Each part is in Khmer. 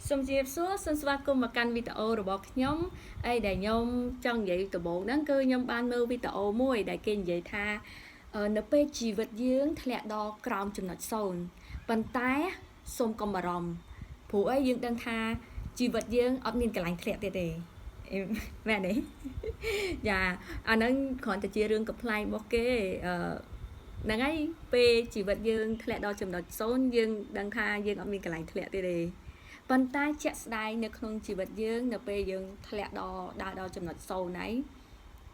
សូមជម្រាបសួរសូមស្វាគមន៍មកកាន់វីដេអូរបស់ខ្ញុំអីដែលខ្ញុំចង់និយាយដំបូងហ្នឹងគឺខ្ញុំបានមើលវីដេអូមួយដែលគេនិយាយថានៅពេលជីវិតយើងធ្លាក់ដល់ក្រោមចំណុច0ប៉ុន្តែសូមកុំបារម្ភព្រោះអីយើងដឹងថាជីវិតយើងអត់មានកន្លែងធ្លាក់ទៀតទេមែនទេយ៉ាអាហ្នឹងគ្រាន់តែជារឿងកំ pl ែងរបស់គេហ្នឹងហើយពេលជីវិតយើងធ្លាក់ដល់ចំណុច0យើងដឹងថាយើងអត់មានកន្លែងធ្លាក់ទៀតទេប៉ុន្តែជាក់ស្ដែងនៅក្នុងជីវិតយើងនៅពេលយើងធ្លាក់ដល់ចំណុច0ហ្នឹង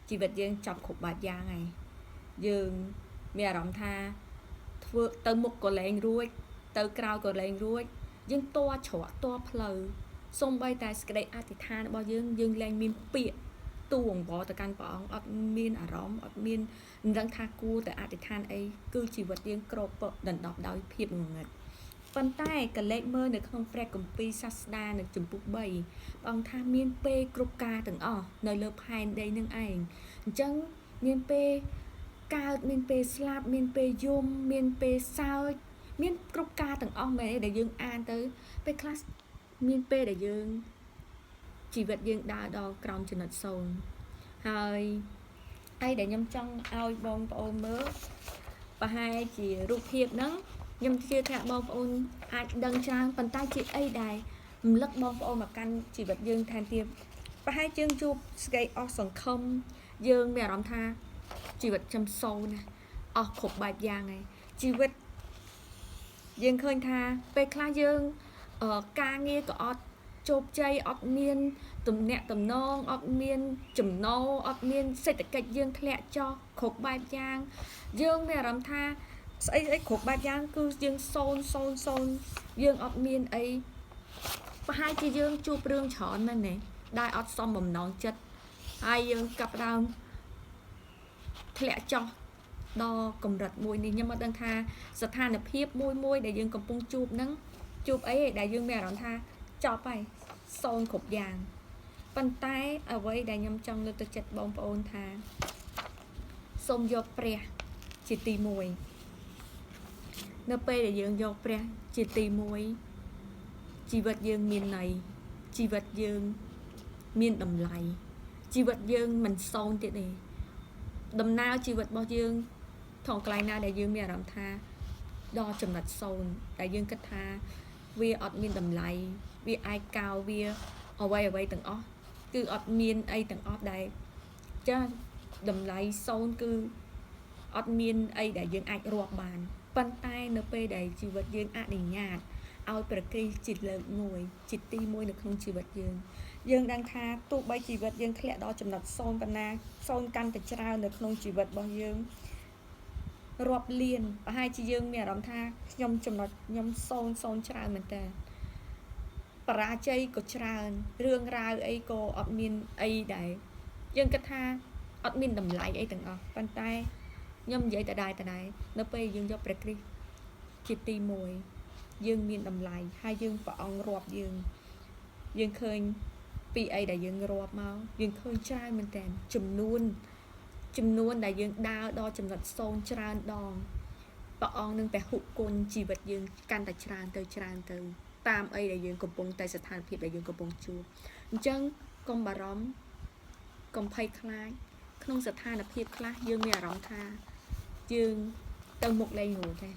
ជីវិតយើងចប់គ្រប់បាត់យ៉ាងហើយយើងមានអារម្មណ៍ថាធ្វើទៅមុខក៏លែងរួចទៅក្រោយក៏លែងរួចយើងតច្រកតផ្លូវសូម្បីតែសេចក្តីអធិដ្ឋានរបស់យើងលែងមានពាក្យទូអង្វរទៅកាន់ព្រះអង្គអត់មានអារម្មណ៍អត់មានមិនដឹងថាគួរតែអធិដ្ឋានអីគឺជីវិតយើងគ្របដណ្ដប់ដោយភាពងងឹតប៉ុន្តែកលេចមើលនៅក្នុងព្រះគម្ពីរសាស្តានៅចំពុក3ព្រះអង្គថាមានពេលគ្រប់ការទាំងអស់នៅលើផែនដីនឹងឯងអញ្ចឹងមានពេលកើតមានពេលស្លាប់មានពេលយំមានពេលសើចមានគ្រប់ការទាំងអស់មែនទេដែលយើងអានទៅពេលខ្លះមានពេលដែលយើងជីវិតយើងដើរដល់ក្រោមចំណុច0ហើយអីដែលខ្ញុំចង់ឲ្យបងប្អូនមើលប្រហែលជារូបភាពហ្នឹងខ្ញុំជឿថាបងប្អូនអាចដឹងច្រើនប៉ុន្តែជាអីដែលរំលឹកបងប្អូនមកកាន់ជីវិតយើងថែមទៀតប្រហែលយើងជួបស្គីអស់សង្ឃឹមយើងមានអារម្មណ៍ថាជីវិតខ្ញុំ0ណាអស់គ្រប់បែបយ៉ាងហើយជីវិតយើងឃើញថាពេលខ្លះយើងការងារក៏អត់ជោគជ័យអត់មានទំនាក់ទំនងអត់មានចំណូលអត់មានសេដ្ឋកិច្ចយើងធ្លាក់ចុះគ្រប់បែបយ៉ាងយើងមានអារម្មណ៍ថាស្អីគ្រប់បែបយ៉ាងគឺយើង0យើងអត់មានអីប្រហែលជាយើងជួបរឿងច្រើនមែនទេដែលអត់សមបំណងចិត្តហើយយើងកាប់ដើមធ្លាក់ចុះដល់កម្រិតមួយនេះខ្ញុំអត់ដឹងថាស្ថានភាពមួយដែលយើងកំពុងជួបហ្នឹងជួបអីដែលយើងមានអារម្មណ៍ថាចប់ហើយ0គ្រប់យ៉ាងប៉ុន្តែអ្វីដែលខ្ញុំចង់លើកទឹកចិត្តបងប្អូនថាសូមយកព្រះជាទី1នៅពេលដែលយើងយកព្រះជាទី1ជីវិតយើងមានន័យជីវិតយើងមានតម្លៃជីវិតយើងមិន0ទៀតទេដំណើរជីវិតរបស់យើងថងកន្លែងណាដែលយើងមានអារម្មណ៍ថាដល់ចំណុច0ដែលយើងគិតថាវាអត់មានតម្លៃវាឯកោវាអ្វីទាំងអស់គឺអត់មានអីទាំងអស់ដែរចាតម្លៃ0គឺអត់មានអីដែលយើងអាចរាប់បានប៉ុន្តែនៅពេលដែលជីវិតយើងអនុញ្ញាតឲ្យព្រះគ្រីស្ទជាលើក1ជាទី1នៅក្នុងជីវិតយើងដឹងថាទោះបីជីវិតយើងធ្លាក់ដល់ចំណុច0ប៉ុណ្ណា0កាន់តែច្រើននៅក្នុងជីវិតរបស់យើងរាប់លានប្រហែលជាយើងមានអារម្មណ៍ថាខ្ញុំចំណុចខ្ញុំ0ច្រើនមែនតើបរាជ័យក៏ច្រើនរឿងរ៉ាវអីក៏អត់មានអីដែរយើងគិតថាអត់មានតម្លៃអីទាំងអស់ប៉ុន្តែខ្ញុំនិយាយតដែរនៅពេលយើងយកព្រះគ្រីស្ទជាទី1យើងមានតម្លៃហើយយើងព្រះអង្គរាប់យើងឃើញពីអីដែលយើងរាប់មកយើងឃើញច្រើនមែនតើចំនួនដែលយើងដើរដល់ចំណុច0ច្រើនដងព្រះអង្គនឹងពហុគុណជីវិតយើងកាន់តែច្រើនទៅតាមអីដែលយើងកំពុងតែស្ថានភាពដែលយើងកំពុងជួបអញ្ចឹងកុំបារម្ភកុំភ័យខ្លាចក្នុងស្ថានភាពខ្លះយើងមានអារម្មណ៍ថាយើងទៅមុខលែងរួចទេ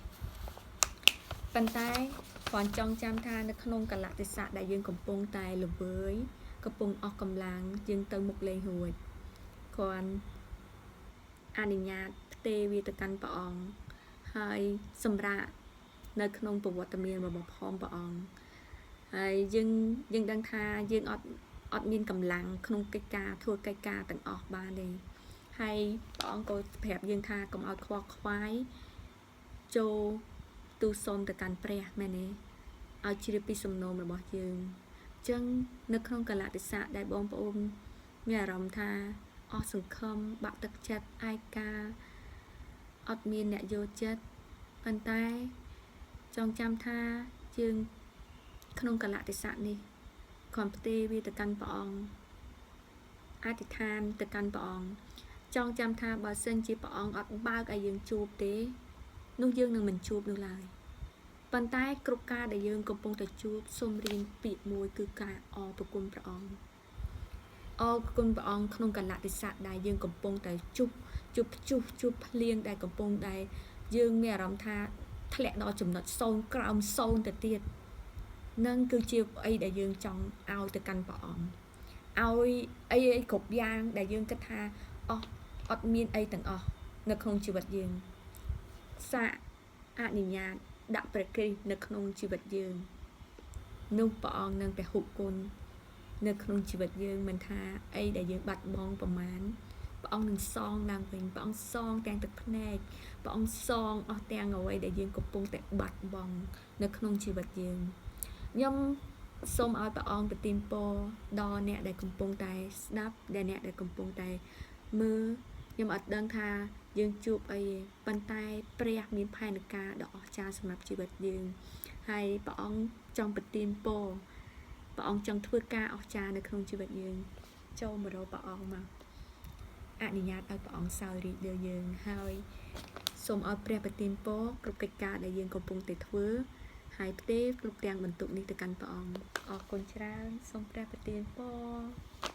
ប៉ុន្តែគ្រាន់ចង់ចាំថានៅក្នុងកលៈទេសៈដែលយើងកំពុងតែល្វើយកំពុងអស់កម្លាំងយើងទៅមុខលែងរួចគ្រាន់អនុញ្ញាតផ្ទេរវាទៅកាន់ព្រះអង្គហើយសម្រាប់នៅក្នុងប្រវត្តិមានរបស់ព្រះអង្គហើយយើងដឹងថាយើងអត់មានកម្លាំងក្នុងកិច្ចការធ្វើកិច្ចការទាំងអស់បានទេហើយព្រះអង្គក៏ប្រាប់យើងថាកុំឲ្យខ្វល់ខ្វាយចូលទូលសូមទៅកាន់ព្រះមែនទេឲ្យជ្រាបពីសំណូមរបស់យើងអញ្ចឹងនៅក្នុងកលៈទេសៈដែលបងប្អូនមានអារម្មណ៍ថាអស់សង្ឃឹមបាក់ទឹកចិត្តឯកាអត់មានអ្នកយល់ចិត្តប៉ុន្តែចងចាំថាយើងក្នុងកលៈទេសៈនេះគ្រាន់ផ្ទេរវាទៅកាន់ព្រះអង្គអធិដ្ឋានទៅកាន់ព្រះអង្គចងចាំថាបើសិនជាព្រះអង្គអត់បើកឲ្យយើងជួបទេនោះយើងនឹងមិនជួបនោះឡើយ ប៉ុន្តែគ្រប់ការដែលយើងកំពុងតែជួបសូមរៀនពាក្យមួយគឺការអរព្រគុណព្រះអង្គអរគុណព្រះអង្គក្នុងកលៈទេសៈដែលយើងកំពុងតែជួបភ្លៀងដែលកំពុងដែលយើងមានអារម្មណ៍ថាធ្លាក់ដល់ចំណុច0ក្រោម0ទៅទៀតនឹងគឺជាអីដែលយើងចង់ឲ្យទៅកាន់ព្រះអង្គឲ្យអីគ្រប់យ៉ាងដែលយើងគិតថាអត់មានអីទាំងអស់នៅក្នុងជីវិតយើងសាកអនុញ្ញាតដាក់ព្រះគ្រីស្ទនៅក្នុងជីវិតយើងនោះព្រះអង្គនឹងពហុគុណនៅក្នុងជីវិតយើងមិនថាអីដែលយើងបាត់បង់ប្រមាណព្រះអង្គនឹងសងឡើងវិញព្រះអង្គសងទាំងទឹកភ្នែកព្រះអង្គសងអស់ទាំងអ្វីដែលយើងកំពុងតែបាត់បង់នៅក្នុងជីវិតយើងខ្ញុំសូមឲ្យព្រះអង្គប្រទានពរដល់អ្នកដែលកំពុងតែស្ដាប់ដែលអ្នកដែលកំពុងតែមើលខ្ញុំអត់ដឹងថាយើងជួបអីប៉ុន្តែព្រះមានផែនការដ៏អស្ចារ្យសម្រាប់ជីវិតយើងហើយព្រះអង្គចង់ប្រទានពរព្រះអង្គចង់ធ្វើការអស្ចារ្យនៅក្នុងជីវិតយើងចូលមករកព្រះអង្គមកអនុញ្ញាតឲ្យព្រះអង្គសោយរាជ្យលើយើងហើយសូមឲ្យព្រះប្រទានពរគ្រប់កិច្ចការដែលយើងកំពុងតែធ្វើហើយផ្ទេរគ្រប់ទាំងបន្ទុកនេះទៅកាន់ព្រះអង្គអរគុណច្រើនសូមព្រះប្រទានពរ